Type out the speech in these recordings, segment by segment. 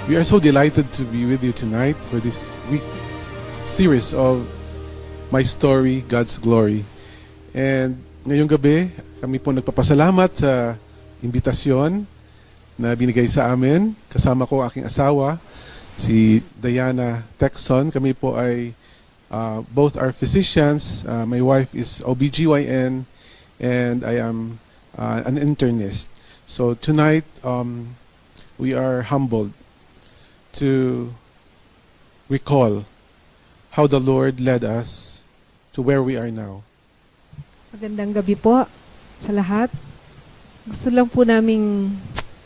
We are so delighted to be with you tonight for this week series of My Story, God's Glory. And ngayong gabi, kami po nagpapasalamat sa imbitasyon na binigay sa amin. Kasama ko aking asawa, si Diana Texon. Kami po ay both are physicians. My wife is OBGYN and I am an internist. So tonight, we are humbled to recall how the Lord led us to where we are now. Magandang gabi po sa lahat. Gusto lang po naming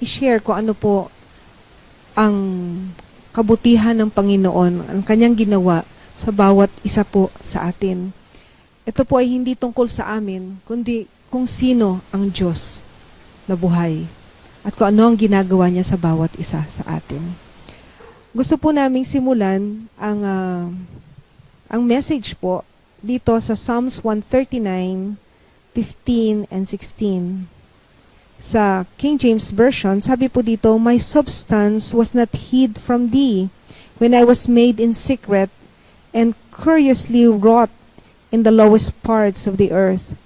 i-share kung ano po ang kabutihan ng Panginoon, ang kanyang ginawa sa bawat isa po sa atin. Ito po ay hindi tungkol sa amin, kundi kung sino ang Diyos na buhay at kung ano ang ginagawa niya sa bawat isa sa atin. Gusto po naming simulan ang message po dito sa Psalms 139, 15 and 16. Sa King James Version, sabi po dito, "My substance was not hid from thee when I was made in secret and curiously wrought in the lowest parts of the earth.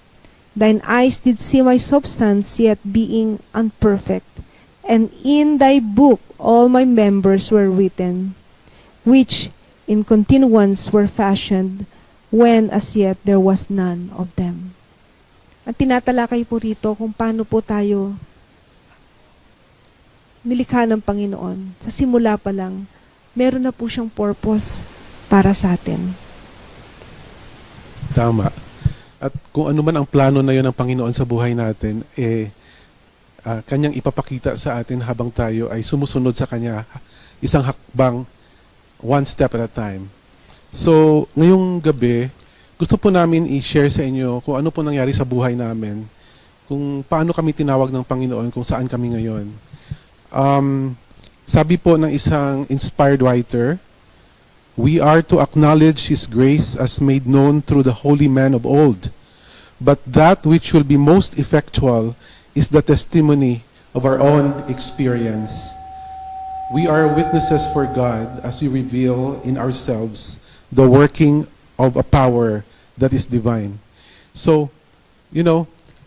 Thine eyes did see my substance yet being unperfect, and in thy book all my members were written, which in continuance were fashioned, when as yet there was none of them." Ang tinatalakay po rito kung paano po tayo nilikha ng Panginoon. Sa simula pa lang, meron na po siyang purpose para sa atin. Tama. At kung ano man ang plano na yun ng Panginoon sa buhay natin, kanyang ipapakita sa atin habang tayo ay sumusunod sa kanya, isang hakbang, one step at a time. So, ngayong gabi, gusto po namin i-share sa inyo kung ano po nangyari sa buhay namin, kung paano kami tinawag ng Panginoon, kung saan kami ngayon. Sabi po ng isang inspired writer, "We are to acknowledge His grace as made known through the holy men of old, but that which will be most effectual is the testimony of our own experience. We are witnesses for God as we reveal in ourselves the working of a power that is divine." So,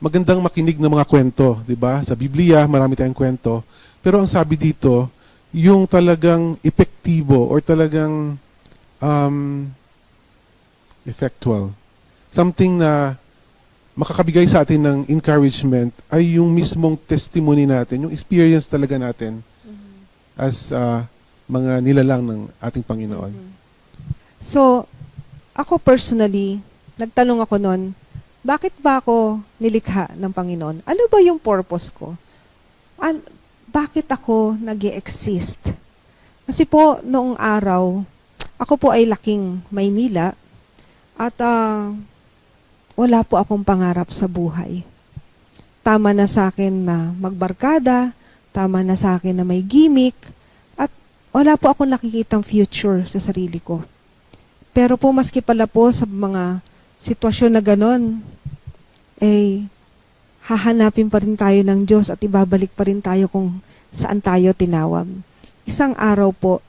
magandang makinig ng mga kwento, di ba? Sa Biblia, marami tayong kwento. Pero ang sabi dito, yung talagang epektibo or talagang effectual. Something na makakabigay sa atin ng encouragement ay yung mismong testimony natin, yung experience talaga natin as mga nilalang ng ating Panginoon. So, ako personally, nagtanong ako noon, bakit ba ako nilikha ng Panginoon? Ano ba yung purpose ko? Bakit ako nag-e-exist? Kasi po, noong araw, ako po ay laking Maynila at wala po akong pangarap sa buhay. Tama na sa akin na magbarkada, tama na sa akin na may gimmick, at wala po akong nakikitang future sa sarili ko. Pero po, maski pala po sa mga sitwasyon na ganon, hahanapin pa rin tayo ng Diyos at ibabalik pa rin tayo kung saan tayo tinawag. Isang araw po,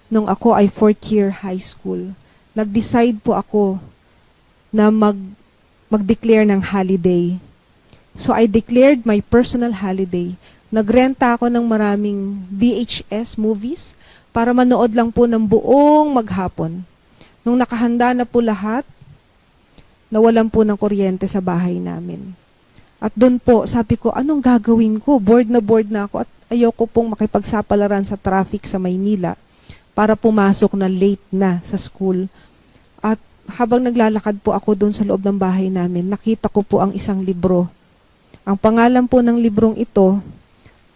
nung ako ay 4th year high school, nag-decide po ako na mag-declare ng holiday. So I declared my personal holiday. Nagrenta ako ng maraming VHS movies para manood lang po ng buong maghapon. Nung nakahanda na po lahat, nawalan po ng kuryente sa bahay namin. At doon po, sabi ko, anong gagawin ko? Bored na ako at ayoko pong makipagsapalaran sa traffic sa Maynila para pumasok na late na sa school. At habang naglalakad po ako doon sa loob ng bahay namin, nakita ko po ang isang libro. Ang pangalan po ng librong ito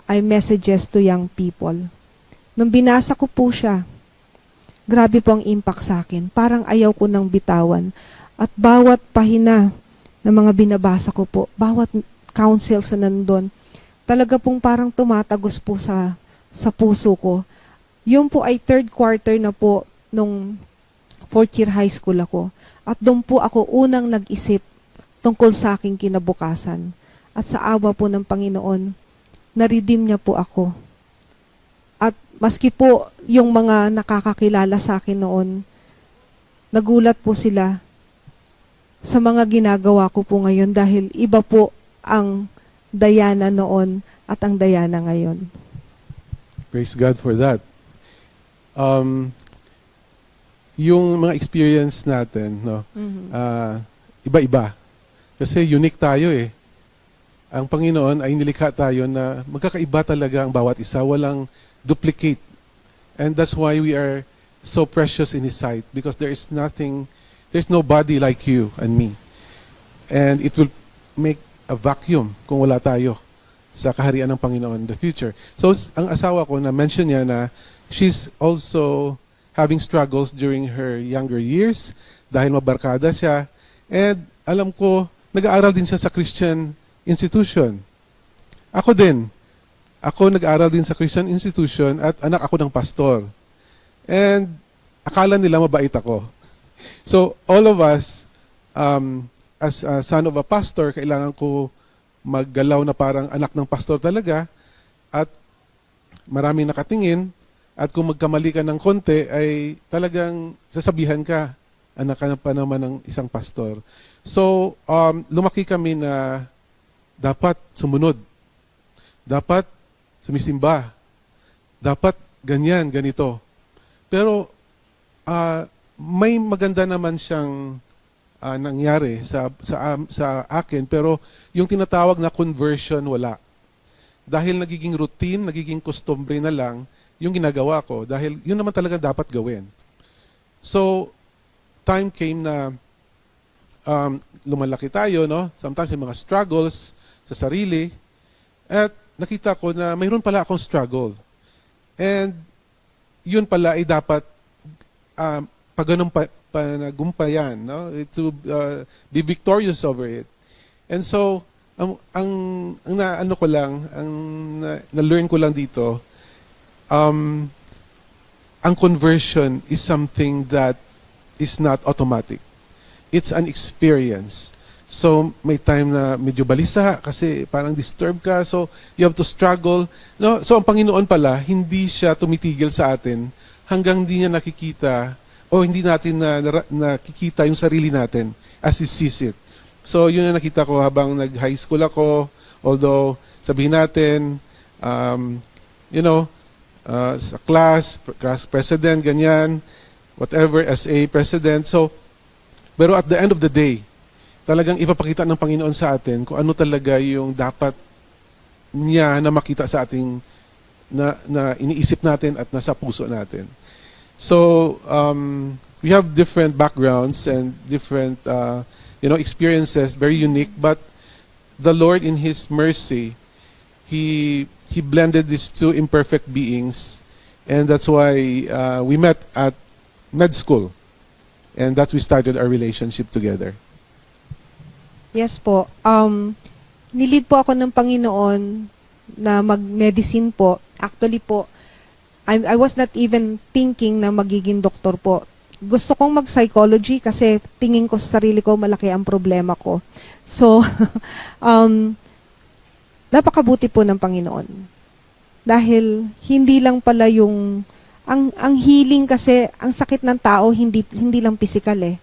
ay Messages to Young People. Nung binasa ko po siya, grabe po ang impact sa akin. Parang ayaw ko nang bitawan. At bawat pahina ng mga binabasa ko po, bawat counsel sa nandun, talaga pong parang tumatagos po sa puso ko. Yun po ay 3rd quarter na po nung 4th year high school ako. At doon po ako unang nag-isip tungkol sa aking kinabukasan. At sa awa po ng Panginoon, na-redeem niya po ako. At maski po yung mga nakakakilala sa akin noon, nagulat po sila sa mga ginagawa ko po ngayon dahil iba po ang Diana noon at ang Diana ngayon. Praise God for that. Yung mga experience natin, no, iba-iba. Kasi unique tayo eh. Ang Panginoon ay nilikha tayo na magkakaiba talaga ang bawat isa, walang duplicate. And that's why we are so precious in His sight, because there's nobody like you and me. And it will make a vacuum kung wala tayo sa kaharian ng Panginoon in the future. So, ang asawa ko, na-mention niya na she's also having struggles during her younger years dahil mabarkada siya. And alam ko, nag-aaral din siya sa Christian institution. Ako din. Ako nag-aaral din sa Christian institution at anak ako ng pastor. And akala nila mabait ako. So, all of us, as a son of a pastor, kailangan ko maggalaw na parang anak ng pastor talaga at maraming nakatingin at kung magkamali ka ng konti ay talagang sasabihan ka, anak ka na pa naman ng isang pastor. So, lumaki kami na dapat sumunod. Dapat sumisimba. Dapat ganyan, ganito. Pero may maganda naman siyang nangyari sa akin, pero yung tinatawag na conversion, wala. Dahil nagiging routine, nagiging customary na lang yung ginagawa ko, dahil yun naman talaga dapat gawin. So, time came na lumalaki tayo, no? Sometimes may mga struggles sa sarili, at nakita ko na mayroon pala akong struggle. And yun pala ay dapat panagumpayan, no? To be victorious over it. And so, ang na-learn ko lang dito, ang conversion is something that is not automatic. It's an experience. So, may time na medyo balisa kasi parang disturb ka. So, you have to struggle. No? So, ang Panginoon pala, hindi siya tumitigil sa atin hanggang hindi niya nakikita o hindi natin nakikita yung sarili natin as He sees it. So, yun ang nakita ko habang nag-high school ako. Although, sabihin natin, sa class president, ganyan, whatever, SA president. So, pero at the end of the day, talagang ipapakita ng Panginoon sa atin kung ano talaga yung dapat niya na makita sa ating na iniisip natin at nasa puso natin. So, we have different backgrounds and different experiences, very unique, but the Lord in His mercy, He blended these two imperfect beings, and that's why we met at med school, and that we started our relationship together. Yes po. Nilid po ako ng Panginoon na mag-medicine po. Actually po, I was not even thinking na magiging doktor po. Gusto kong mag-psychology kasi tingin ko sa sarili ko malaki ang problema ko. So, napakabuti po ng Panginoon. Dahil hindi lang pala yung ang healing kasi ang sakit ng tao hindi lang physical eh.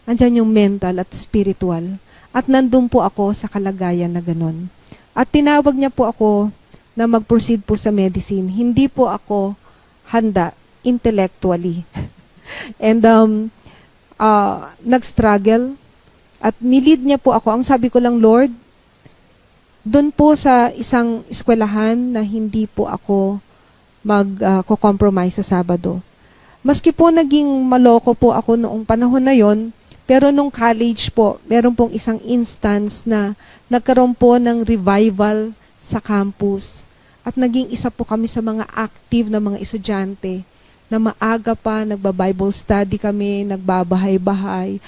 Andiyan yung mental at spiritual. At nandun po ako sa kalagayan na ganun. At tinawag niya po ako na mag-proceed po sa medicine. Hindi po ako handa intellectually. And nag-struggle at nilid niya po ako. Ang sabi ko lang, Lord, doon po sa isang eskwelahan na hindi po ako mag-compromise sa Sabado. Maski po naging maloko po ako noong panahon na yon, pero nung college po, meron pong isang instance na nagkaroon po ng revival sa campus. At naging isa po kami sa mga active na mga estudyante na maaga pa, nagba-Bible study kami, nagbabahay-bahay.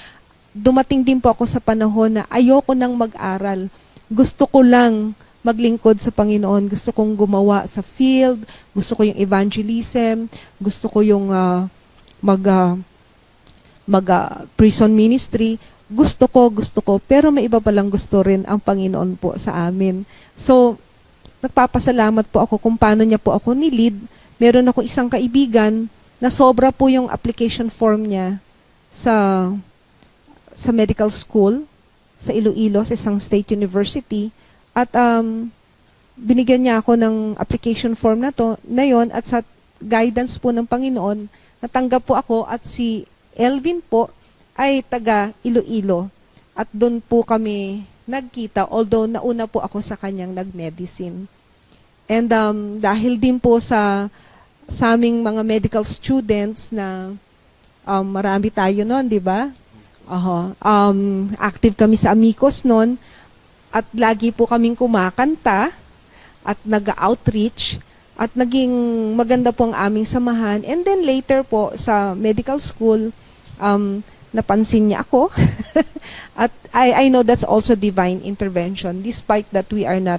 Dumating din po ako sa panahon na ayoko nang mag-aral. Gusto ko lang maglingkod sa Panginoon. Gusto kong gumawa sa field. Gusto ko yung evangelism. Gusto ko yung prison ministry. Gusto ko. Pero may iba palang gusto rin ang Panginoon po sa amin. So, nagpapasalamat po ako kung paano niya po ako nilid. meron ako isang kaibigan na sobra po yung application form niya sa medical school sa Iloilo, sa isang state university. At binigyan niya ako ng application form na yon, at sa guidance po ng Panginoon, natanggap po ako, at si Elvin po ay taga Iloilo. At doon po kami nagkita, although nauna po ako sa kanyang nag-medicine. And dahil din po sa aming mga medical students na marami tayo noon, di ba? Active kami sa Amicos noon, at lagi po kaming kumakanta at nag-outreach, at naging maganda po ang aming samahan. And then later po sa medical school, napansin niya ako. At I know that's also divine intervention, despite that we are not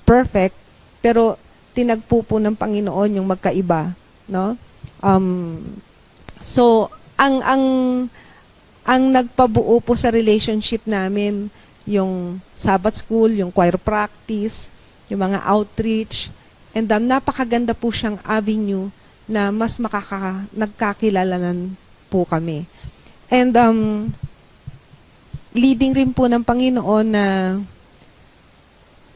perfect, pero tinagpo po ng Panginoon yung magkaiba, no? So ang nagpabuo po sa relationship namin, yung Sabbath school, yung choir practice, yung mga outreach, and napakaganda po siyang avenue na mas nagkakilalanan po kami. And leading rin po ng Panginoon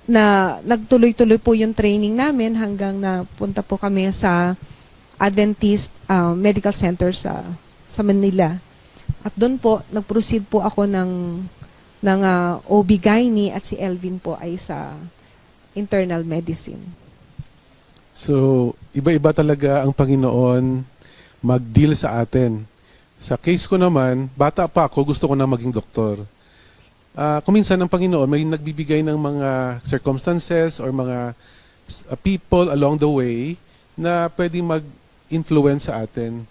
na nagtuloy-tuloy po yung training namin hanggang napunta po kami sa Adventist Medical Center sa Manila. At doon po, nag-proceed po ako ng OB-GYN, at si Elvin po ay sa internal medicine. So, iba-iba talaga ang Panginoon mag-deal sa atin. Sa case ko naman, bata pa ako, gusto ko na maging doktor. Kuminsan ang Panginoon may nagbibigay ng mga circumstances or mga people along the way na pwedeng mag-influence sa atin.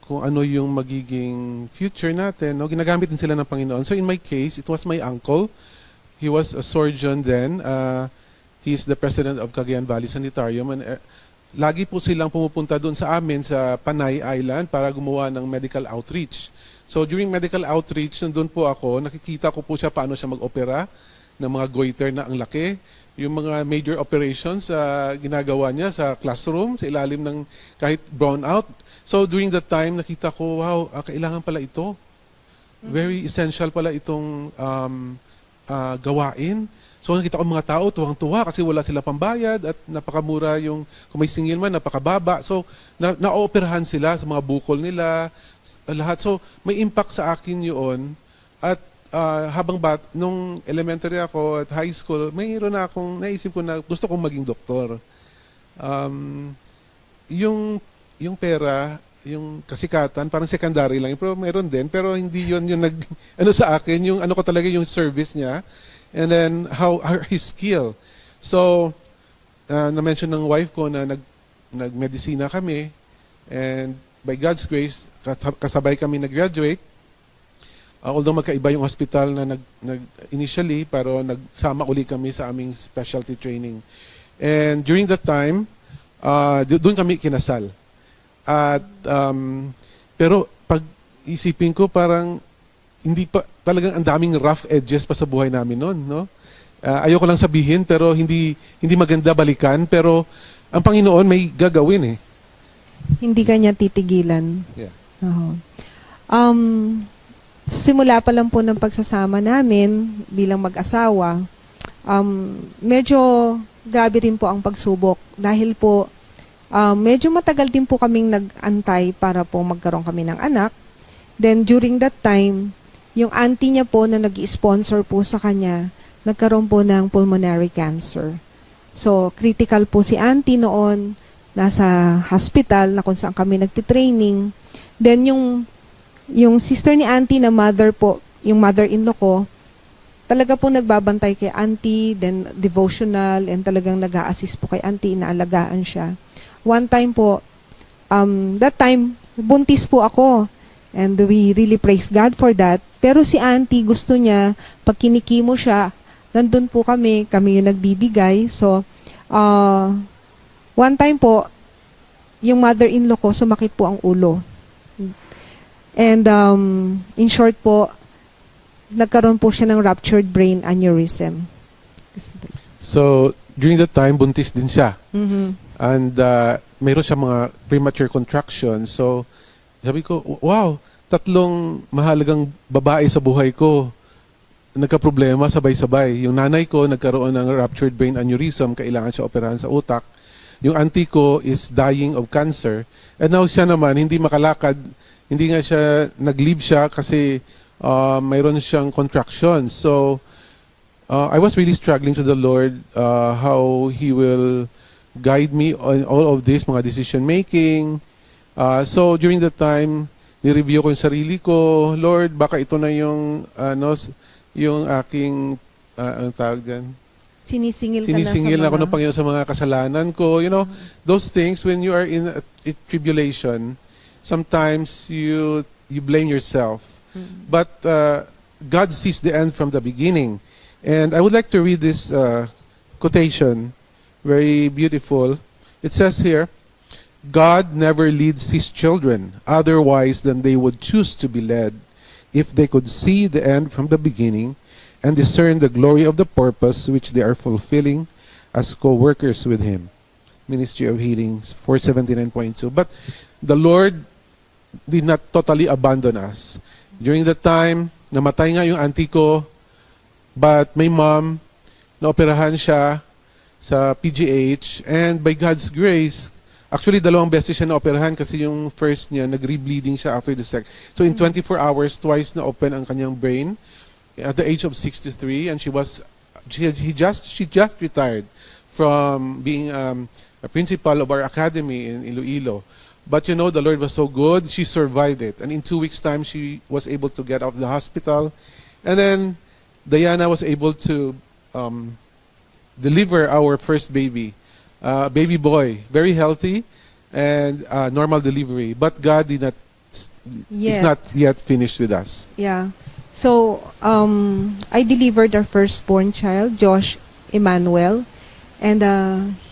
Kung ano yung magiging future natin, no? Ginagamit din sila ng Panginoon. So in my case, it was my uncle. He was a surgeon then. He is the president of Cagayan Valley Sanitarium, and lagi po silang pumupunta doon sa amin sa Panay Island para gumawa ng medical outreach. So during medical outreach, nandun po ako, nakikita ko po siya paano siya mag-opera ng mga goiter na ang laki. Yung mga major operations ginagawa niya sa classroom, sa ilalim ng kahit brownout. So during that time, nakita ko, wow, kailangan pala ito. Very essential pala itong gawain. So nakita ko mga tao, tuwang-tuwa kasi wala sila pambayad at napakamura yung, kung may singil man, napakababa. So na-operahan sila sa mga bukol nila, lahat. So may impact sa akin yun. At nung elementary ako at high school, mayroon na akong naisip ko na gusto kong maging doktor. Yung pera, yung kasikatan, parang secondary lang. Pero meron din, pero hindi yun yung sa akin, yung ko talaga yung service niya. And then, his skill. So, na-mention ng wife ko na nag-medicina kami. And by God's grace, kasabay kami nag-graduate. Although magkaiba yung hospital na initially, pero nagsama uli kami sa aming specialty training. And during that time, doon kami kinasal. At pero pag isipin ko, parang hindi pa talagang ang daming rough edges pa sa buhay namin noon, no? Ayoko lang sabihin, pero hindi maganda balikan, pero ang Panginoon may gagawin eh. Hindi kanya titigilan. Yeah. Simula pa lang po ng pagsasama namin bilang mag-asawa, medyo grabe rin po ang pagsubok dahil po medyo matagal din po kaming nag-antay para po magkaroon kami ng anak. Then during that time, yung auntie niya po na nag-sponsor po sa kanya, nagkaroon po ng pulmonary cancer. So critical po si auntie noon, nasa hospital na kung saan kami nagtitraining. Then yung sister ni auntie na mother po, yung mother-in-law ko, talaga po nagbabantay kay auntie, then devotional, and talagang nag-a-assist po kay auntie, inaalagaan siya. One time po, that time, buntis po ako. And we really praise God for that. Pero si auntie, gusto niya, pag kinikimo siya, nandun po kami yung nagbibigay. So, one time po, yung mother-in-law ko, sumakit po ang ulo. And in short po, nagkaroon po siya ng ruptured brain aneurysm. So, during that time, buntis din siya. Mm-hmm. And mayroon siya mga premature contractions. So, sabi ko, wow, tatlong mahalagang babae sa buhay ko nagka-problema sabay-sabay. Yung nanay ko nagkaroon ng ruptured brain aneurysm, kailangan siya operahan sa utak. Yung auntie ko is dying of cancer. And now siya naman, hindi makalakad, hindi nga siya, nag-leave siya kasi mayroon siyang contractions. So, I was really struggling to the Lord how He will guide me on all of this, mga decision making. So during that time, ni-review ko yung sarili ko, Lord, baka ito na yung yung aking ang tawag diyan. Sinisingil ka Sinisingil na ako sa ng Panginoon sa mga kasalanan ko. You know, those things when you are in a tribulation, sometimes you blame yourself. But God sees the end from the beginning. And I would like to read this quotation, very beautiful. It says here, God never leads His children otherwise than they would choose to be led if they could see the end from the beginning and discern the glory of the purpose which they are fulfilling as co-workers with Him. Ministry of Healing 479.2. But the Lord did not totally abandon us. During that time, namatay nga yung auntie ko, but my mom, naoperahan siya sa PGH, and by God's grace, actually, 2 beses siya na-operahan kasi yung first niya, nag-rebleeding siya after the second. So in 24 hours, twice na-open ang kanyang brain at the age of 63, and she just retired from being a principal of our academy in Iloilo. But you know, the Lord was so good, she survived it. And in 2 weeks' time, she was able to get out of the hospital. And then, Diana was able to deliver our first baby. Baby boy, very healthy and normal delivery. But God did not, is not yet finished with us. Yeah. So, I delivered our firstborn child, Josh Emmanuel. And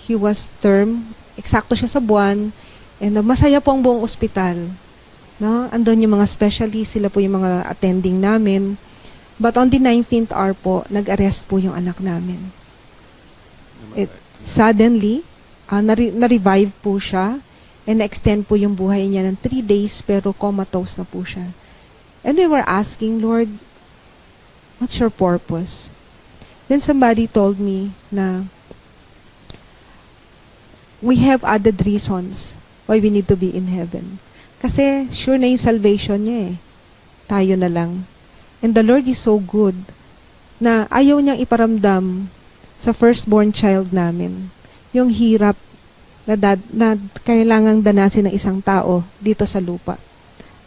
he was term, eksakto siya sa buwan. And masaya po ang buong ospital. No? Andun yung mga specialists, sila po yung mga attending namin. But on the 19th hour po, nag-arrest po yung anak namin. Suddenly, na-revive po siya and na-extend po yung buhay niya ng 3 days pero comatose na po siya. And we were asking, Lord, what's your purpose? Then somebody told me na we have added reasons why we need to be in heaven. Kasi sure na yung salvation niya eh. Tayo na lang. And the Lord is so good na ayaw niyang iparamdam sa firstborn child namin yung hirap na kailangang danasin ng isang tao dito sa lupa.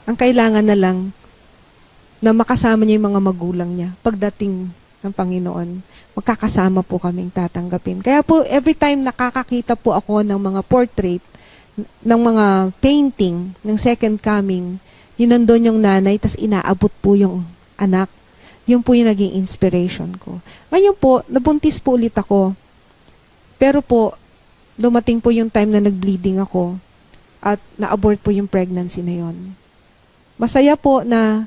Ang kailangan na lang na makasama niya yung mga magulang niya pagdating ng Panginoon. Magkakasama po kaming tatanggapin. Kaya po, every time nakakakita po ako ng mga portrait, ng mga painting, ng second coming, yun nandun yung nanay, tas inaabot po yung anak. Yun po yung naging inspiration ko. Ngayon po, nabuntis po ulit ako. Pero po, dumating po yung time na nag-bleeding ako at na-abort po yung pregnancy na yon. Masaya po na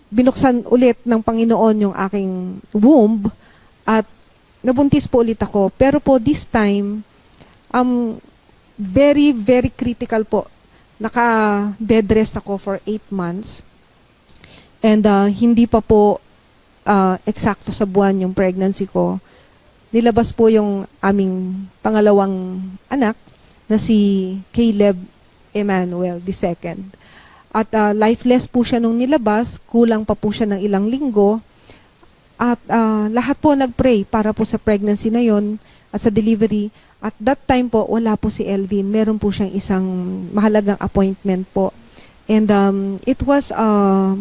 binuksan ulit ng Panginoon yung aking womb at nabuntis po ulit ako. Pero po this time, very, very critical po. Naka-bed rest ako for 8 months. And hindi pa po eksakto sa buwan yung pregnancy ko. Nilabas po yung aming pangalawang anak na si Caleb Emmanuel II. At lifeless po siya nung nilabas, kulang pa po siya ng ilang linggo. At lahat po nag-pray para po sa pregnancy na yon at sa delivery. At that time po, wala po si Elvin. Meron po siyang isang mahalagang appointment po. And it was a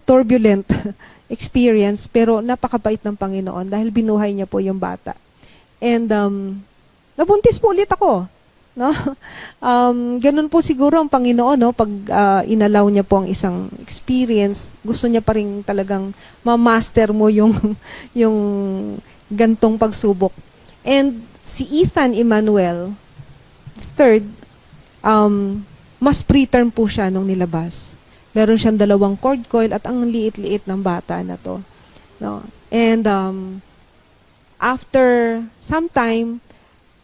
turbulent experience, pero napakabait ng Panginoon dahil binuhay niya po yung bata. And nabuntis po ulit ako. No? Ganun po siguro ang Panginoon, no? Pag inalaw niya po ang isang experience, gusto niya pa rin talagang ma-master mo yung gantong pagsubok. And si Ethan Emmanuel, third, mas preterm po siya nung nilabas. Meron siyang 2 cord coil at ang liit-liit ng bata na to. No? And after some time,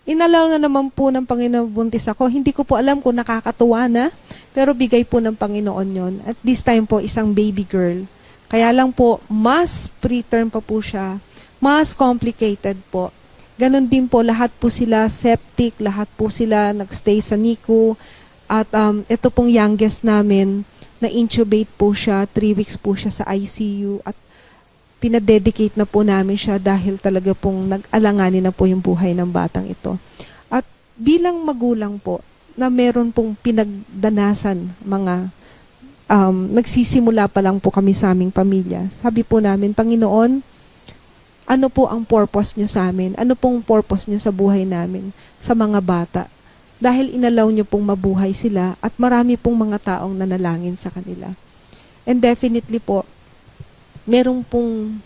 inalaw na naman po ng Panginoon buntis ako. Hindi ko po alam kung nakakatuwa na, pero bigay po ng Panginoon yon. At this time po, isang baby girl. Kaya lang po, mas preterm pa po siya. Mas complicated po. Ganon din po, lahat po sila septic, lahat po sila nagstay sa NICU. At ito pong youngest namin, na-intubate po siya, 3 weeks po siya sa ICU. At pinadedicate na po namin siya dahil talaga pong nag-alanganin na po yung buhay ng batang ito. At bilang magulang po, na meron pong pinagdanasan mga nagsisimula pa lang po kami sa aming pamilya. Sabi po namin, Panginoon, ano po ang purpose niyo sa amin? Ano pong purpose niyo sa buhay namin, sa mga bata? Dahil inalaw niyo pong mabuhay sila at marami pong mga taong nanalangin sa kanila. And definitely po, merong pong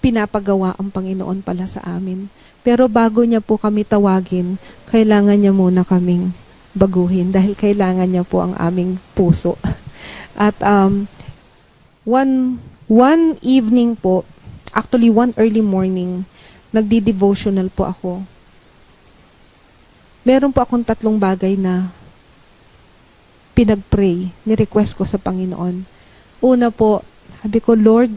pinapagawa ang Panginoon pala sa amin. Pero bago niya po kami tawagin, kailangan niya muna kaming baguhin dahil kailangan niya po ang aming puso. At one evening po, actually one early morning, nagdi-devotional po ako. Meron po akong 3 bagay na pinag-pray, ni-request ko sa Panginoon. Una po, sabi ko, Lord,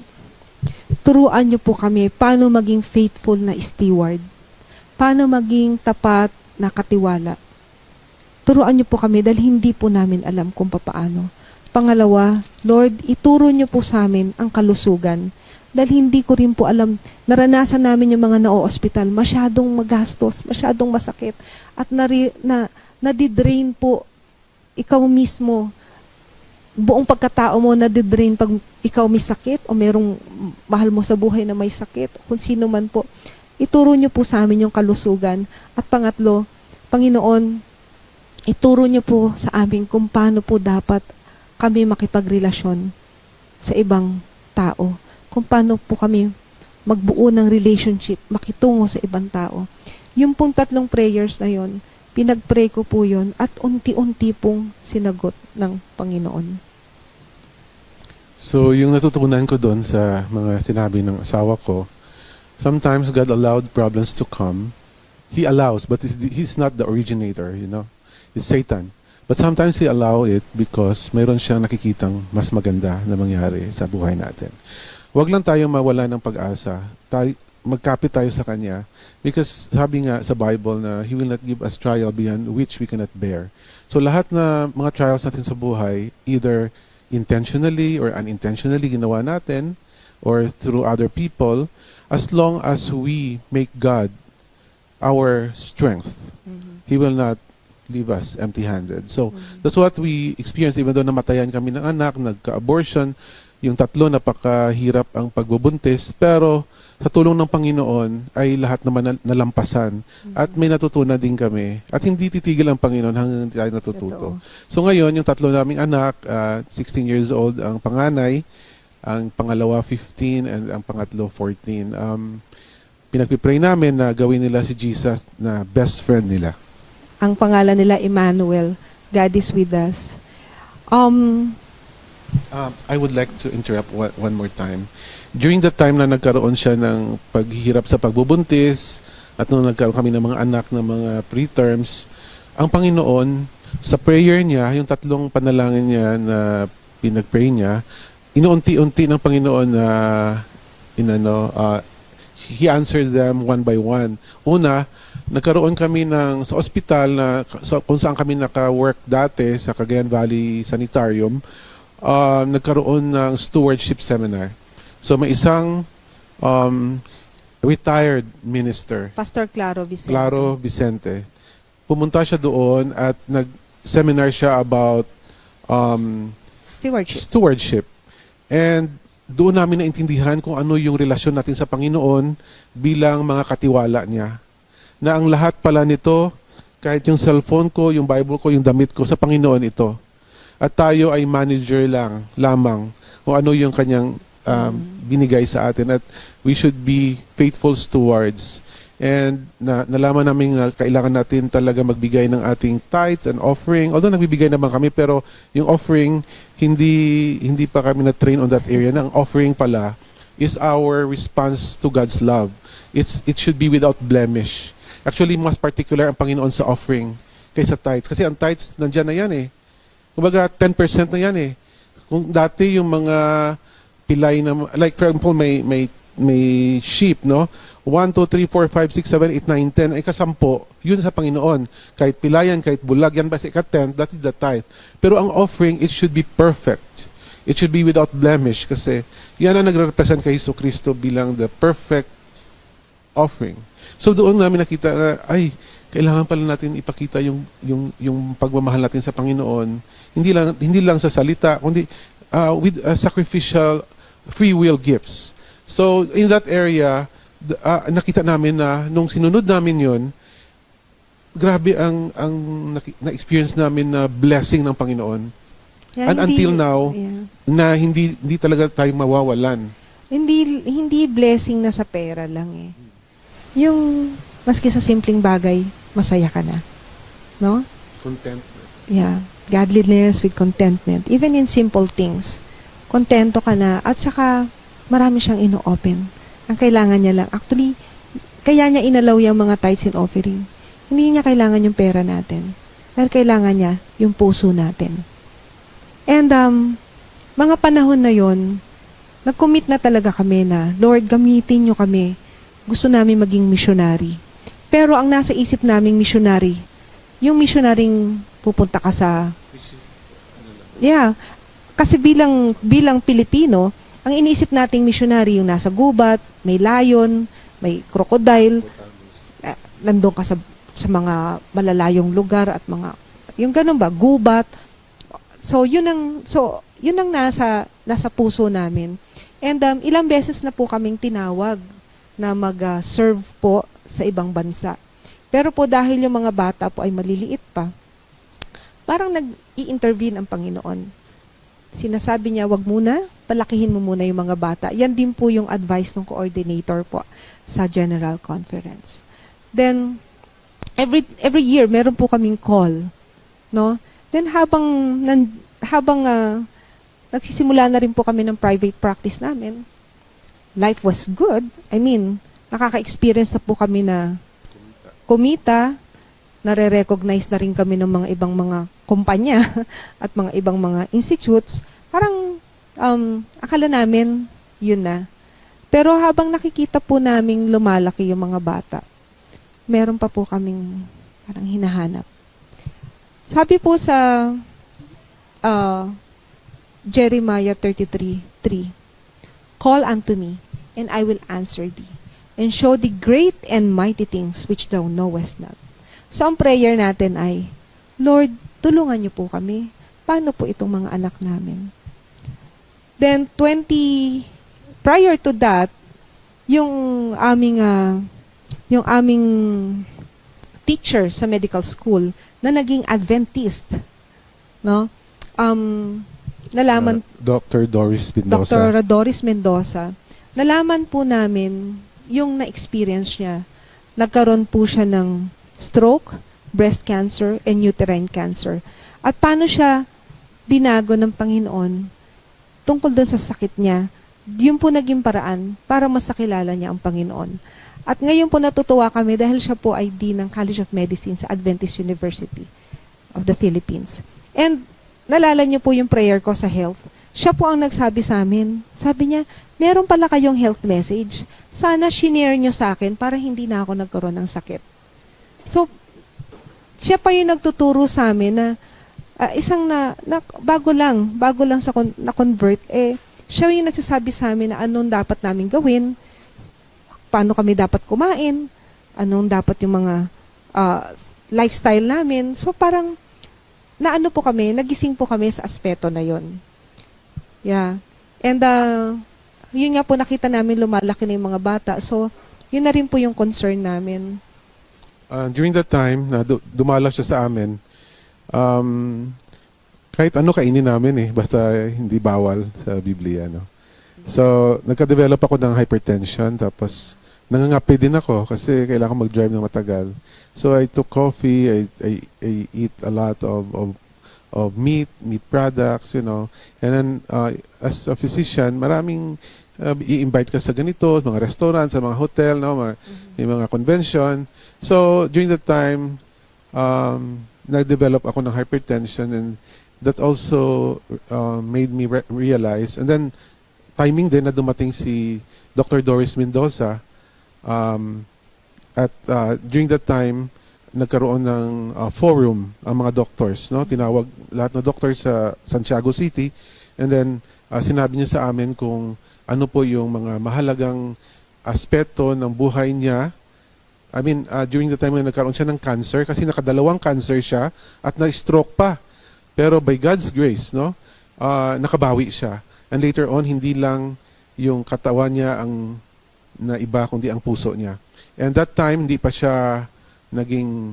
turuan niyo po kami paano maging faithful na steward. Paano maging tapat na katiwala. Turuan niyo po kami dahil hindi po namin alam kung paano. Pangalawa, Lord, ituro niyo po sa amin ang kalusugan. Dahil hindi ko rin po alam, naranasan namin yung mga na-o-hospital, masyadong magastos, masyadong masakit, at nadidrain po ikaw mismo, buong pagkatao mo nadidrain pag ikaw may sakit o merong mahal mo sa buhay na may sakit, kung sino man po, ituro niyo po sa amin yung kalusugan. At pangatlo, Panginoon, ituro niyo po sa amin kung paano po dapat kami makipagrelasyon sa ibang tao. Kung paano po kami magbuo ng relationship, makitungo sa ibang tao. Yung pong 3 prayers na yon, pinag-pray ko po yon at unti-unti pong sinagot ng Panginoon. So, yung natutunan ko doon sa mga sinabi ng asawa ko, sometimes God allowed problems to come. He allows, but He's not the originator, you know. It's Satan. But sometimes He allow it because mayroon siyang nakikitang mas maganda na mangyari sa buhay natin. Huwag lang tayo mawala ng pag-asa. Magkapit tayo sa Kanya because sabi nga sa Bible na He will not give us trial beyond which we cannot bear. So lahat na mga trials natin sa buhay, either intentionally or unintentionally ginawa natin or through other people, as long as we make God our strength, He will not leave us empty-handed. So that's what we experienced even though namatayan kami ng anak, nagka-abortion, yung 3 napakahirap ang pagbubuntis, pero sa tulong ng Panginoon ay lahat naman nalampasan at may natutunan din kami at hindi titigil ang Panginoon hanggang tayo natututo. So ngayon, yung 3 naming anak, 16 years old ang panganay, ang pangalawa 15 and ang pangatlo 14. Pinagpipray namin na gawin nila si Jesus na best friend nila. Ang pangalan nila Emmanuel, God is with us. I would like to interrupt one more time. During the time na nagkaroon siya ng paghihirap sa pagbubuntis at nung nagkaroon kami ng mga anak na mga preterms, ang Panginoon, sa prayer niya, yung 3 panalangin niya na pinag-pray niya, inuunti-unti ng Panginoon na He answered them one by one. Una, nagkaroon kami sa ospital na kung saan kami naka-work dati sa Cagayan Valley Sanitarium, nagkaroon ng stewardship seminar. So may isang retired minister, Pastor Claro Vicente. Claro Vicente. Pumunta siya doon at nag-seminar siya about stewardship. And doon namin naintindihan kung ano yung relasyon natin sa Panginoon bilang mga katiwala niya. Na ang lahat pala nito, kahit yung cellphone ko, yung Bible ko, yung damit ko, sa Panginoon ito. At tayo ay manager lamang kung ano yung kanyang binigay sa atin. At we should be faithful stewards. And nalaman namin na kailangan natin talaga magbigay ng ating tithes and offering. Although nagbibigay naman kami, pero yung offering, hindi pa kami na-train on that area. Na ang offering pala, is our response to God's love. It should be without blemish. Actually, mas particular ang Panginoon sa offering kaysa tithes. Kasi ang tithes, nandyan na yan eh. Kumbaga, 10% na yan eh. Kung dati yung mga pilay na, like for example, may sheep, no? 1, 2, 3, 4, 5, 6, 7, 8, 9, 10, ay kasampo, yun sa Panginoon. Kahit pilayan, kahit bulag, yan ba sa ika-10, that is the tithe. Pero ang offering, it should be perfect. It should be without blemish kasi yan ang nagre-represent kay Hesus Kristo bilang the perfect offering. So doon namin nakita na, ay, kailangan pala natin ipakita yung pagmamahal natin sa Panginoon. Hindi lang sa salita, kundi with sacrificial free will gifts. So in that area, nakita namin na nung sinunod namin yon, grabe ang na-experience namin na blessing ng Panginoon. Yeah, And until now, na hindi talaga tayo mawawalan. Hindi blessing na sa pera lang eh. Yung maski sa simpleng bagay, masaya ka na. No? Contentment. Yeah. Godliness with contentment. Even in simple things. Kontento ka na. At saka, marami siyang ino-open. Ang kailangan niya lang. Actually, kaya niya inalaw yung mga tithes and offering. Hindi niya kailangan yung pera natin. Dahil kailangan niya yung puso natin. And, mga panahon na yon, nag-commit na talaga kami na, Lord, gamitin niyo kami. Gusto namin maging missionary. Pero ang nasa isip naming missionary, yung missionaryng pupunta ka sa... Yeah. Kasi bilang Pilipino, ang iniisip nating missionary yung nasa gubat, may lion, may crocodile, nandun ka sa mga malalayong lugar at mga... Yung ganun ba? Gubat. So, yun ang nasa puso namin. And ilang beses na po kaming tinawag na mag-serve po sa ibang bansa. Pero po dahil yung mga bata po ay maliliit pa, parang nag-i-intervene ang Panginoon. Sinasabi niya, wag muna, palakihin mo muna yung mga bata. Yan din po yung advice ng coordinator po sa General Conference. Then, every year, meron po kaming call. No? Then, habang nagsisimula na rin po kami ng private practice namin, life was good. I mean, nakaka-experience na po kami na kumita, nare-recognize na rin kami ng mga ibang mga kumpanya at mga ibang mga institutes. Parang, akala namin, yun na. Pero habang nakikita po naming lumalaki yung mga bata, meron pa po kaming parang hinahanap. Sabi po sa Jeremiah 33:3, call unto me, and I will answer thee, and show thee great and mighty things which thou knowest not. So, ang prayer natin ay, Lord, tulungan niyo po kami. Paano po itong mga anak namin? Then, prior to that, yung aming teacher sa medical school na naging Adventist, no? Nalaman Dr. Doris Mendoza. Dr. Doris Mendoza. Nalaman po namin yung na-experience niya. Nagkaroon po siya ng stroke, breast cancer, and uterine cancer. At paano siya binago ng Panginoon tungkol dun sa sakit niya, yun po naging paraan para masakilala niya ang Panginoon. At ngayon po natutuwa kami dahil siya po ay Dean ng College of Medicine sa Adventist University of the Philippines. And nalala niyo po yung prayer ko sa health. Siya po ang nagsabi sa amin. Sabi niya, meron pala kayong health message. Sana shinare niyo sa akin para hindi na ako nagkaroon ng sakit. So, siya pa yung nagtuturo sa amin na bago lang sa na-convert, siya yung nagsasabi sa amin na anong dapat namin gawin, paano kami dapat kumain, anong dapat yung mga lifestyle namin. So, parang nagising po kami sa aspeto na yon. Yeah. And, yun nga po nakita namin lumalaki na yung mga bata. So, yun na rin po yung concern namin. During that time, na dumalaw siya sa amin, kahit ano kainin namin basta hindi bawal sa Biblia. No? So, nagka-develop ako ng hypertension, tapos nangangape din ako kasi kailangan mag-drive ng matagal. So, I took coffee, I eat a lot of meat products, you know. And then, as a physician, maraming i-invite ka sa ganito, mga restaurant, sa mga hotel, no, may mga convention. So, during that time, nag-develop ako ng hypertension, and that also made me realize. And then, timing din na dumating si Dr. Doris Mendoza. At during that time, nagkaroon ng forum ang mga doctors, no? Tinawag lahat ng doctors sa Santiago City, and then sinabi niya sa amin kung ano po yung mga mahalagang aspeto ng buhay niya. I mean, during the time na nagkaroon siya ng cancer, kasi nakadalawang cancer siya at na-stroke pa. Pero by God's grace, no, nakabawi siya. And later on, hindi lang yung katawan niya ang naiba, kundi ang puso niya. And that time, hindi pa siya naging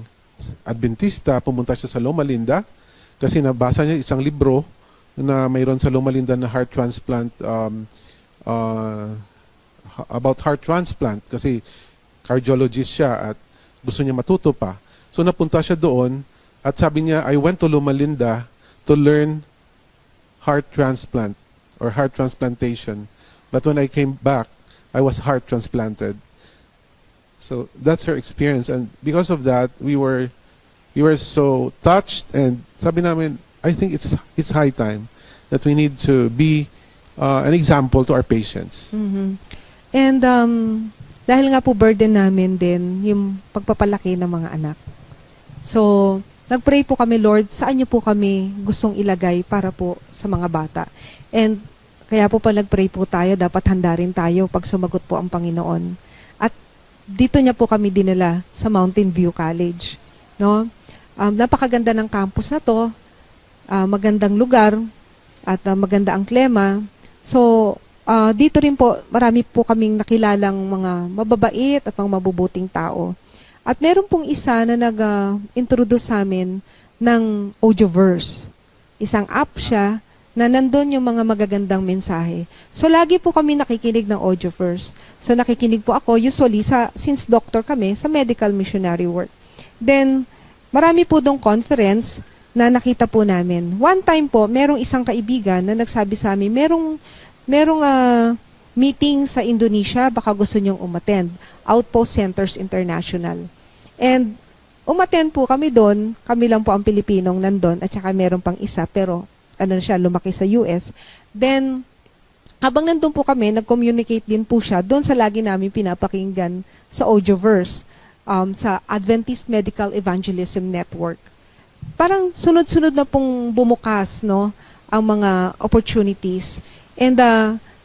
Adventista, pumunta siya sa Loma Linda kasi nabasa niya isang libro na mayroon sa Loma Linda na heart transplant, about heart transplant, kasi cardiologist siya at gusto niya matuto pa. So napunta siya doon at sabi niya, I went to Loma Linda to learn heart transplant or heart transplantation. But when I came back, I was heart transplanted. So that's her experience, and because of that, we were so touched, and sabi namin, I think it's high time that we need to be an example to our patients. Mhm. And dahil nga po burden namin din yung pagpapalaki ng mga anak. So, nagpray po kami, Lord, saan niyo po kami gustong ilagay para po sa mga bata. And kaya po nagpray po tayo, dapat handa rin tayo pag sumagot po ang Panginoon. At dito niya po kami dinala sa Mountain View College. No? Napakaganda ng campus na to, magandang lugar, at maganda ang klima. So, dito rin po, marami po kaming nakilalang mga mababait at mga mabubuting tao. At meron pong isa na nag-introduce sa amin ng Audioverse. Isang app siya na nandun yung mga magagandang mensahe. So, lagi po kami nakikinig ng Audioverse. So, nakikinig po ako, usually, since doctor kami, sa medical missionary work. Then, marami po dong conference na nakita po namin. One time po, merong isang kaibigan na nagsabi sa amin, merong meeting sa Indonesia, baka gusto nyong umattend. Outpost Centers International. And, umattend po kami doon. Kami lang po ang Pilipinong nandun, at saka meron pang isa, pero lumaki sa US. Then, habang nandun po kami, nag-communicate din po siya doon sa lagi namin pinapakinggan sa Audioverse, sa Adventist Medical Evangelism Network. Parang sunod-sunod na pong bumukas, no, ang mga opportunities. And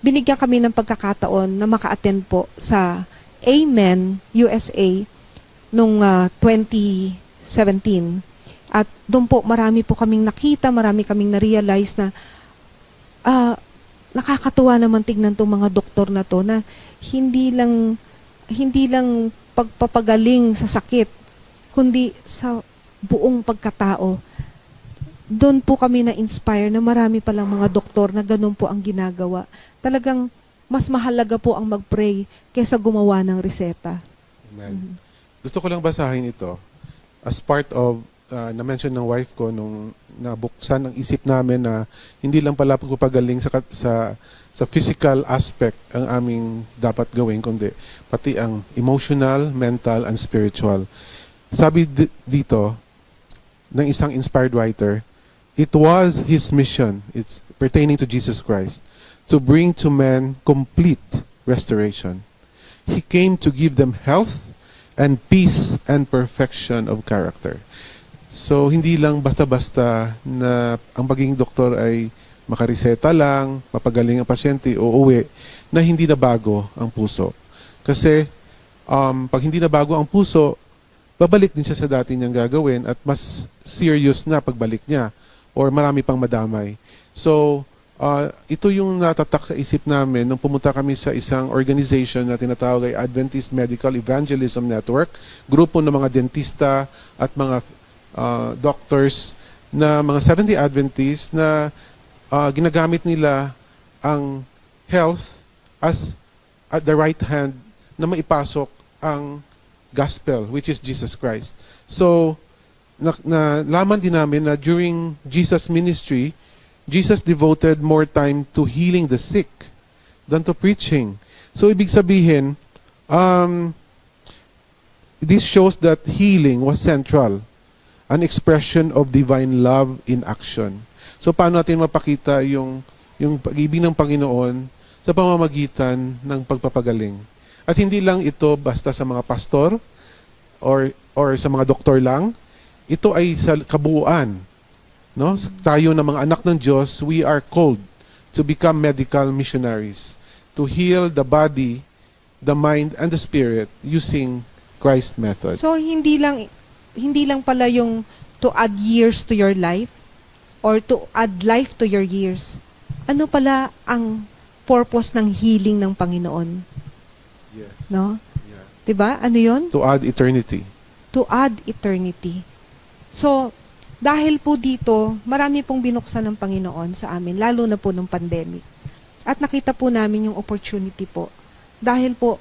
binigyan kami ng pagkakataon na maka-attend po sa Amen USA nung 2017. At doon po marami po kaming nakita, marami kaming na-realize na nakakatuwa naman tignan tong mga doktor na to na hindi lang pagpapagaling sa sakit, kundi sa buong pagkatao. Doon po kami na-inspire na marami palang mga doktor na ganun po ang ginagawa. Talagang mas mahalaga po ang mag-pray kaysa gumawa ng reseta. Amen. Gusto ko lang basahin ito as part of na-mention ng wife ko nung nabuksan ang isip namin na hindi lang pala pagpapagaling sa physical aspect ang aming dapat gawin, kundi pati ang emotional, mental, and spiritual. Sabi dito ng isang inspired writer, it was his mission, it's pertaining to Jesus Christ, to bring to men complete restoration. He came to give them health and peace and perfection of character. So, hindi lang basta-basta na ang pagiging doktor ay makareseta lang, mapagaling ang pasyente o uwi, na hindi na bago ang puso. Kasi, pag hindi na bago ang puso, babalik din siya sa dati niyang gagawin at mas serious na pagbalik niya or marami pang madamay. So, ito yung natatak sa isip namin nung pumunta kami sa isang organization na tinatawag ay Adventist Medical Evangelism Network, grupo ng mga dentista at mga doctors na mga Seventh-day Adventists na ginagamit nila ang health as at the right hand na maipasok ang gospel, which is Jesus Christ. So, nalaman din namin na during Jesus' ministry, Jesus devoted more time to healing the sick than to preaching. So ibig sabihin, this shows that healing was central, an expression of divine love in action. So paano natin mapakita yung pag-ibig ng Panginoon sa pamamagitan ng pagpapagaling? At hindi lang ito basta sa mga pastor or sa mga doktor lang. Ito ay sa kabuuan. No? Tayo na mga anak ng Diyos, we are called to become medical missionaries, to heal the body, the mind, and the spirit using Christ method. So hindi lang pala yung to add years to your life or to add life to your years. Ano pala ang purpose ng healing ng Panginoon? Yes. No? Yeah. 'Di ba? Ano 'yon? To add eternity. To add eternity. So, dahil po dito, marami pong binuksan ng Panginoon sa amin, lalo na po nung pandemic. At nakita po namin yung opportunity po. Dahil po,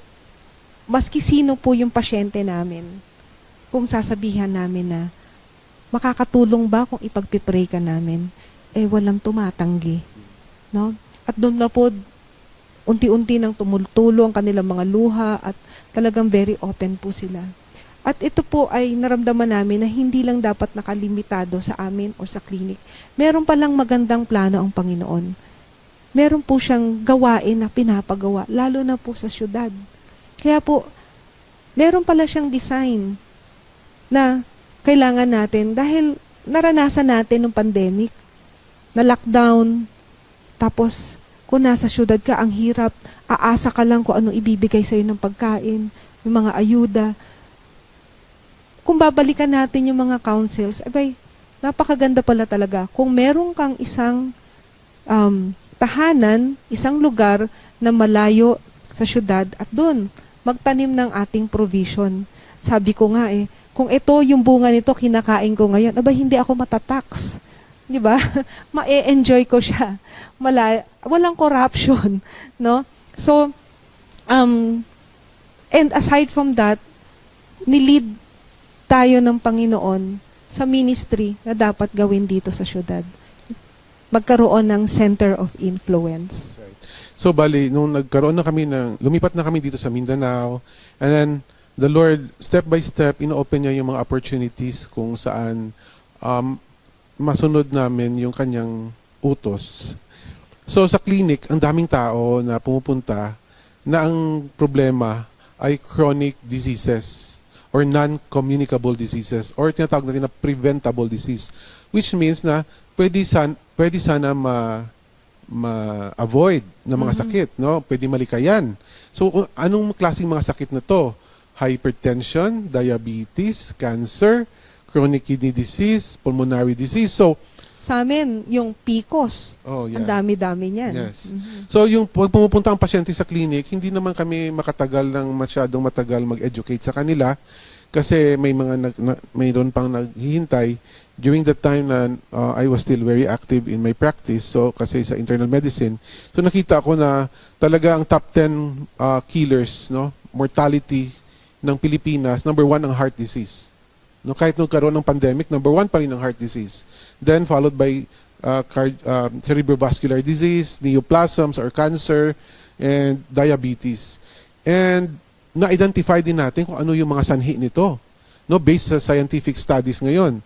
maski sino po yung pasyente namin, kung sasabihan namin na, makakatulong ba kung ipagpipray ka namin? Walang tumatanggi. No? At doon na po, unti-unti nang tumultulo ang kanilang mga luha at talagang very open po sila. At ito po ay naramdaman namin na hindi lang dapat nakalimitado sa amin o sa clinic. Meron palang magandang plano ang Panginoon. Meron po siyang gawain na pinapagawa, lalo na po sa syudad. Kaya po, meron pala siyang design na kailangan natin dahil naranasan natin ng pandemic, na lockdown, tapos kung nasa syudad ka, ang hirap, aasa ka lang kung anong ibibigay sa'yo ng pagkain, yung mga ayuda. Kung babalikan natin yung mga councils, napakaganda pala talaga. Kung meron kang isang tahanan, isang lugar na malayo sa syudad at doon, magtanim ng ating provision. Sabi ko nga kung ito yung bunga nito, kinakain ko ngayon, hindi ako matatax. Di ba? Ma-enjoy ko siya. Walang corruption. No? So, and aside from that, nilid tayo ng Panginoon sa ministry na dapat gawin dito sa syudad. Magkaroon ng center of influence. Right. So bali, nung lumipat na kami dito sa Mindanao, and then the Lord, step by step, ino-open niya yung mga opportunities kung saan masunod namin yung kanyang utos. So sa clinic, ang daming tao na pumupunta na ang problema ay chronic diseases or non-communicable diseases or tinatawag natin na preventable disease, which means na pwede sana ma-avoid na mga sakit, no? Pwede malikayan. So anong klaseng mga sakit na to? Hypertension, diabetes, cancer, chronic kidney disease, pulmonary disease. So sa amin, yung PCOS, ang dami-dami niyan. Yes. So yung pag pumupunta ang pasyente sa clinic, hindi naman kami masyadong matagal mag-educate sa kanila kasi mayroon pang naghihintay during the time na I was still very active in my practice, so kasi sa internal medicine. So nakita ko na talaga ang top 10 killers, no, mortality ng Pilipinas, number 1 ang heart disease. No, kahit nung karoon ng pandemic, number 1 pa rin ang heart disease. Then followed by cerebrovascular disease, neoplasms or cancer, and diabetes. And na-identify din natin kung ano yung mga sanhi nito, no, based sa scientific studies ngayon.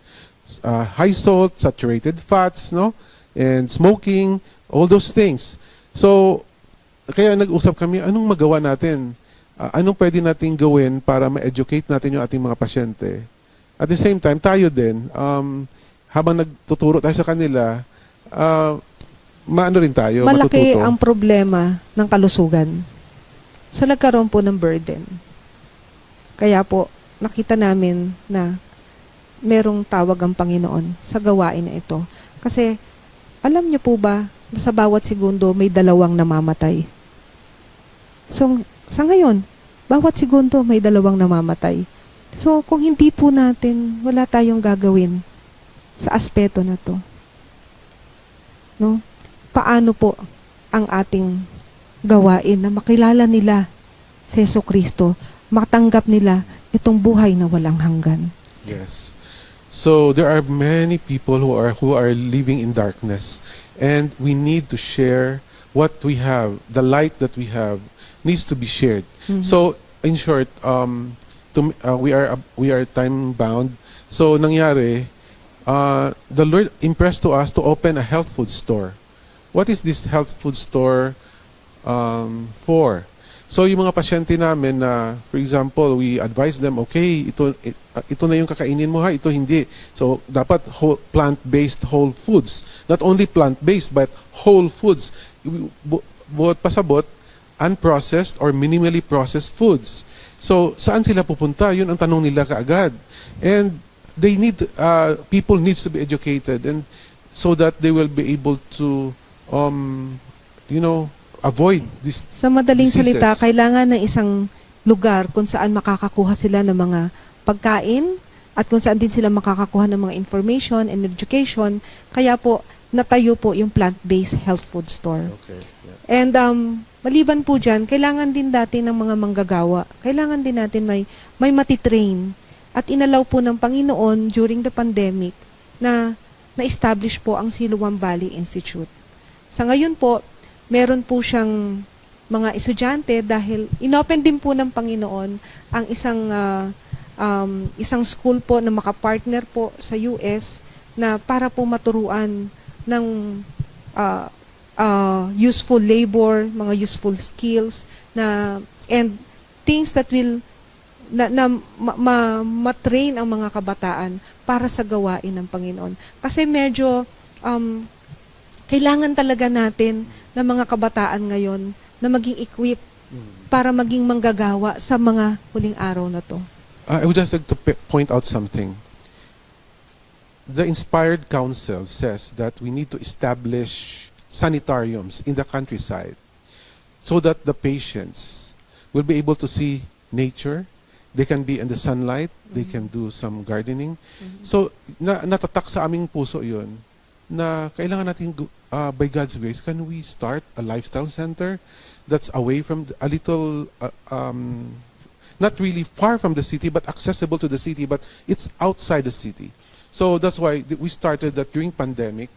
High salt, saturated fats, no, and smoking, all those things. So kaya nag-usap kami, anong magawa natin? Anong pwede nating gawin para ma-educate natin yung ating mga pasyente? At the same time, tayo din, habang nagtuturo tayo sa kanila, rin tayo, malaki matututo. ang problema ng kalusugan. So nagkaroon po ng burden. Kaya po, nakita namin na merong tawag ang Panginoon sa gawain na ito. Kasi, alam niyo po ba, na sa bawat segundo may 2 namamatay. So, sa ngayon, bawat segundo may 2 namamatay. So, kung hindi po natin, wala tayong gagawin sa aspeto na to. No? Paano po ang ating gawain na makilala nila si Jesucristo, matanggap nila itong buhay na walang hanggan? Yes. So, there are many people who are living in darkness, and we need to share what we have, the light that we have, needs to be shared. Mhm. So, in short, we are time bound. So, nangyari, the Lord impressed to us to open a health food store. What is this health food store for? So, yung mga pasyente namin na, for example, we advise them, okay, ito na yung kakainin mo ha, ito hindi. So, dapat plant-based whole foods. Not only plant-based, but whole foods. Buot pasabot, unprocessed or minimally processed foods. So, saan sila pupunta? Yun ang tanong nila kaagad. And they need, people needs to be educated and so that they will be able to, avoid this. Sa madaling diseases. salita, kailangan ng isang lugar kung saan makakakuha sila ng mga pagkain at kung saan din sila makakakuha ng mga information and education. Kaya po, natayo po yung plant-based health food store. Okay. Yeah. And maliban po dyan, kailangan din natin ng mga manggagawa. Kailangan din natin may matitrain. At inalaw po ng Panginoon during the pandemic na na-establish po ang Siloam Valley Institute. Sa ngayon po, meron po siyang mga estudyante dahil inopen din po ng Panginoon ang isang school po na makapartner po sa US na para po maturuan ng useful labor, mga useful skills and things that will matrain ang mga kabataan para sa gawain ng Panginoon. Kasi medyo kailangan talaga natin ng mga kabataan ngayon na maging equipped para maging manggagawa sa mga huling araw na to. I would just like to point out something. The Inspired Council says that we need to establish sanitariums in the countryside so that the patients will be able to see nature. They can be in the sunlight. They can do some gardening. So, natatak sa aming puso yun na kailangan natin, by God's grace, can we start a lifestyle center that's away from a little, not really far from the city, but accessible to the city, but it's outside the city. So that's why we started that during pandemic.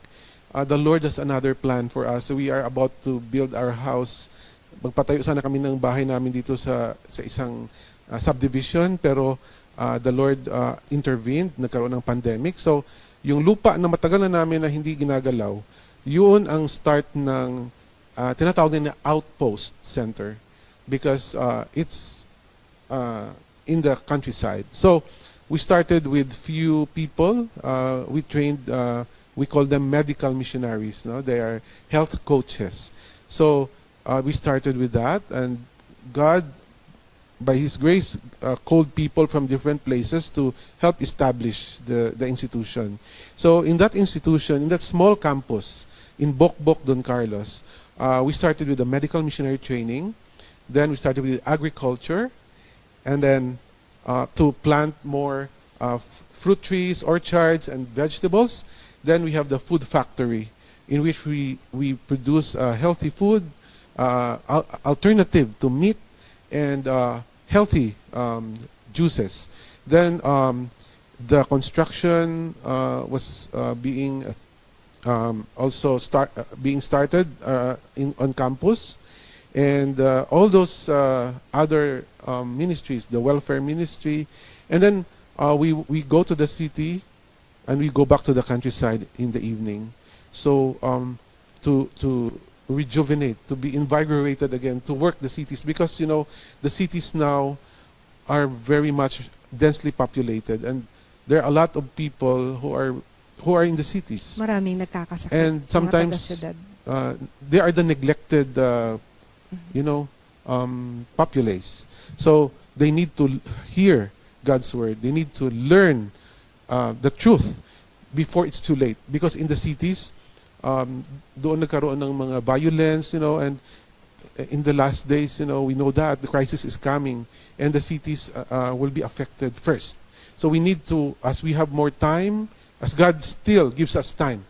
The Lord has another plan for us. So we are about to build our house. Magpatayo sana kami ng bahay namin dito sa isang subdivision, pero the Lord intervened, nagkaroon ng pandemic. So yung lupa na matagal na namin na hindi ginagalaw, yun ang start ng tinatawag na outpost center because it's in the countryside. So we started with few people. We trained, we call them medical missionaries. No? They are health coaches. So we started with that, and God, by His grace, called people from different places to help establish the institution. So in that institution, in that small campus in Bokbok, Don Carlos, we started with the medical missionary training. Then we started with agriculture, and then to plant more fruit trees, orchards, and vegetables. Then we have the food factory, in which we produce healthy food, alternative to meat, and healthy juices. Then the construction was being being started on campus, and all those other ministries, the welfare ministry, and then we go to the city, and we go back to the countryside in the evening. So to rejuvenate, to be invigorated again, to work the cities, because the cities now are very much densely populated, and there are a lot of people who are in the cities. Maraming nagkakasakit. And sometimes mga taga-syudad. they are the neglected, populace. So they need to hear God's word. They need to learn the truth before it's too late. Because in the cities, doon nagkaroon ng mga violence, and in the last days, we know that the crisis is coming, and the cities will be affected first. So we need to, as we have more time, as God still gives us time,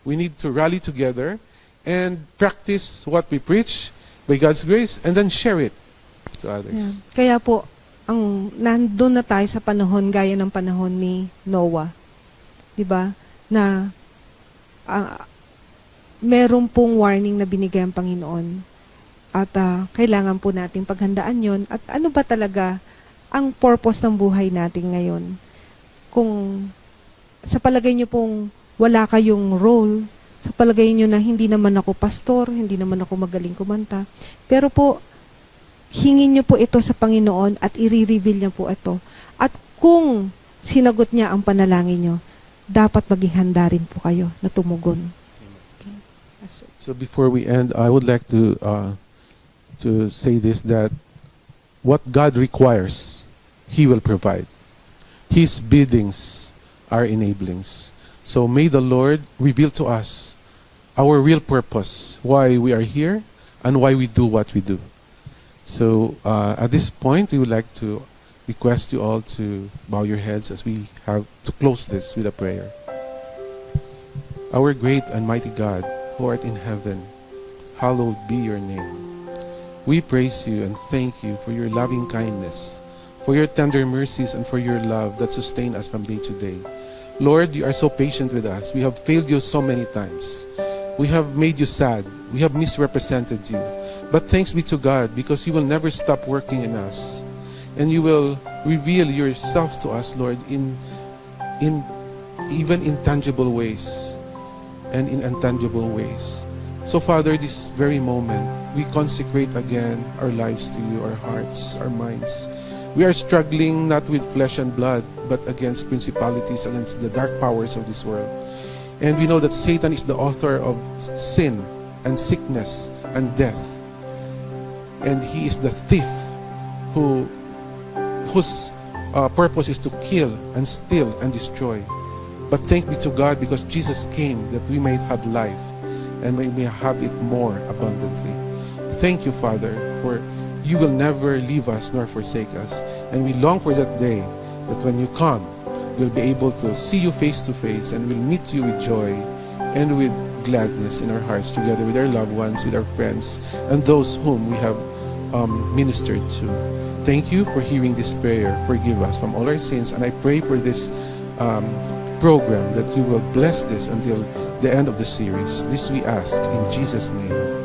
we need to rally together and practice what we preach by God's grace, and then share it to others. Yeah. Kaya po, nandun na tayo sa panahon gaya ng panahon ni Noah. 'Di ba? Na meron pong warning na binigay ang Panginoon. At kailangan po natin paghandaan yon. At ano ba talaga ang purpose ng buhay natin ngayon? Kung sa palagay nyo pong wala kayong role, sa palagay nyo na hindi naman ako pastor, hindi naman ako magaling kumanta, pero po, hingin nyo po ito sa Panginoon at i-reveal niya po ito. At kung sinagot niya ang panalangin nyo, dapat maging handa rin po kayo na tumugon. Okay. So before we end, I would like to say this, that what God requires, He will provide. His biddings are enablings. So may the Lord reveal to us our real purpose, why we are here, and why we do what we do. So at this point, we would like to request you all to bow your heads as we have to close this with a prayer. Our great and mighty God, who art in heaven, hallowed be your name. We praise you and thank you for your loving kindness, for your tender mercies, and for your love that sustain us from day to day. Lord, you are so patient with us. We have failed you so many times. We have made you sad. We have misrepresented you. But thanks be to God, because you will never stop working in us. And you will reveal yourself to us, Lord, in even intangible ways and in intangible ways. So, Father, this very moment, we consecrate again our lives to you, our hearts, our minds. We are struggling not with flesh and blood, but against principalities, against the dark powers of this world. And we know that Satan is the author of sin and sickness and death. And he is the thief whose purpose is to kill and steal and destroy. But thank be to God, because Jesus came that we might have life and we may have it more abundantly. Thank you, Father, for you will never leave us nor forsake us. And we long for that day that when you come, we'll be able to see you face to face, and we'll meet you with joy and with gladness in our hearts, together with our loved ones, with our friends, and those whom we have ministered to. Thank you for hearing this prayer. Forgive us from all our sins. And I pray for this program that you will bless this until the end of the series. This we ask in Jesus' name.